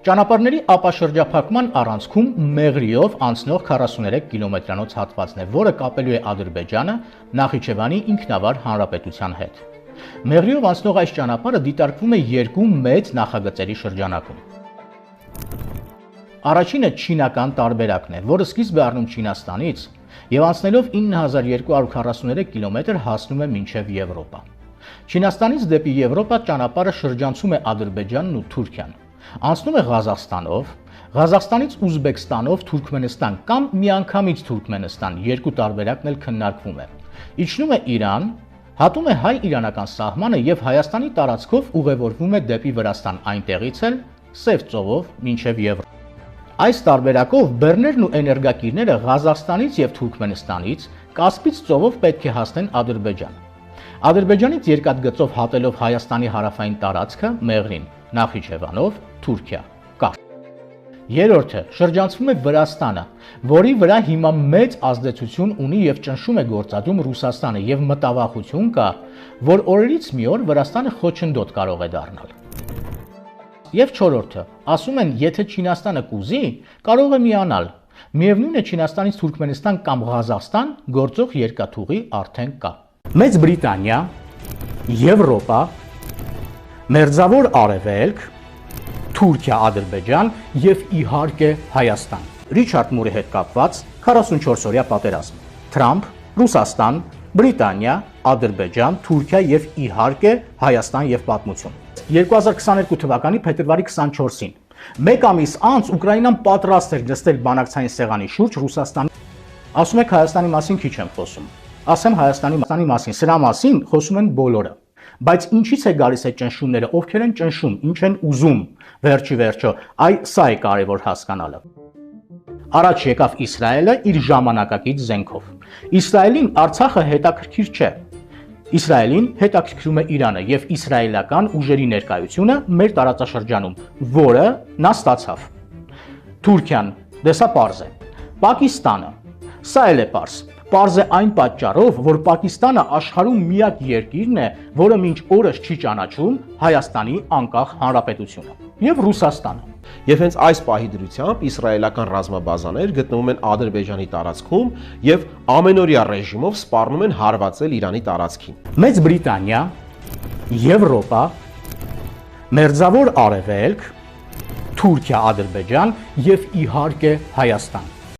Ճանապարհների ապաշրջափակման առանցքում Մեղրիով անցնող 43 կիլոմետրանոց հատվածն է, որը կապելու է Ադրբեջանը Նախիջևանի ինքնավար հանրապետության հետ։ Մեղրիով անցնող այս ճանապարհը դիտարկվում է երկու մեծ նախագծերի շրջանակում։ Առաջինը չինական տարբերակն է, որը սկիզբ է առնում Չինաստանից եւ անցնելով 9243 կիլոմետր հասնում է մինչեւ Եվրոպա։ Չինաստանից դեպի Եվրոպա ճանապարհը շրջանցում է Ադրբեջանն ու Թուրքիան։ Անցնում է Ղազախստանով, Ղազախստանից Ուզբեկստանով Թուրքմենստան կամ միանգամից Թուրքմենստան, երկու տարբերակն էլ քննարկվում է։ Իջնում է Իրան, հատում է հայ-իրանական սահմանը եւ Հայաստանի տարածքով ուղևորվում է դեպի Վրաստան, այնտեղից էլ Սև ծովով մինչեւ Եվրոպա։ Այս տարբերակով բեռներն ու էներգակիրները Ղազախստանից եւ Թուրքմենստանից Կասպից ծովով պետք է հասնեն Ադրբեջան։ Ադրբեջանից երկաթգծով հատելով Հայաստանի հարավային տարածքը Մեղրին, Նախիջևանով Թուրքիա, Կապ։ Երրորդը շրջանցվում է Վրաստանը, որի վրա հիմա մեծ ազդեցություն ունի եւ ճնշում է գործադրում Ռուսաստանը եւ մտավախություն կա, որ օրերից մի օր Վրաստանը խոչընդոտ կարող է դառնալ։ Եվ չորրորդը, ասում են, եթե Չինաստանը կուզի, կարող է միանալ։ Միևնույն է Չինաստանից Թուրքմենստան կամ Ղազախստան գործող երկաթուղի արդեն կա։ Մեծ Բրիտանիա, Եվրոպա, Մերձավոր Արևելք, Թուրքիա, Ադրբեջան եւ իհարկե Հայաստան։ Ռիչարդ Մուրի հետ կապված 44-օրյա պատերազմ։ Թրամփ, Ռուսաստան, Բրիտանիա, Ադրբեջան, Թուրքիա եւ իհարկե Հայաստան եւ պատմություն։ 2022 թվականի փետրվարի 24-ին մեկ ամիս անց Ուկրաինան պատրաստ էր նստել բանակցային սեղանի շուրջ Ռուսաստանի։ Ասում եք Հայաստանի մասին քիչ եմ խոսում։ Ասեմ Հայաստանի մասին, սրա մասին խոսում են բոլորը։ Բայց ինչից է գալիս այդ ճնշումները, ովքեր են ճնշում, ինչ են ուզում, վերջի վերջո, սա է կարևոր հասկանալը։ Առաջ եկավ Իսրայելը իր ժամանակակից զենքով։ Իսրայելին Արցախը հետաքրքիր չէ։ Իսրայելին հետաքրքրում է Իրանը եւ իսրայելական ուժերի ներկայությունը մեր տարածաշրջանում, որը նա ստացավ։ Թուրքիան, դե սա պարզ է։ Պակիստանը, սա էլ է պարզ։ Պարզ է այն պատճառով, որ Պակիստանը աշխարհում միակ երկիրն է, որը մինչ օրս չի ճանաչում Հայաստանի անկախ հանրապետությունը, եւ Ռուսաստանը։ Եվ հենց այս պահի դրությամբ իսրայելական ռազմաբազաներ գտնվում են Ադրբեջանի տարածքում եւ ամենօրյա ռեժիմով սպառնում են հարվածել Իրանի տարածքին։ Մեծ Բրիտանիա, Եվրոպա, Մերձավոր Արևելք, Թուրքիա, Ադրբեջան եւ իհարկե Հայաստան։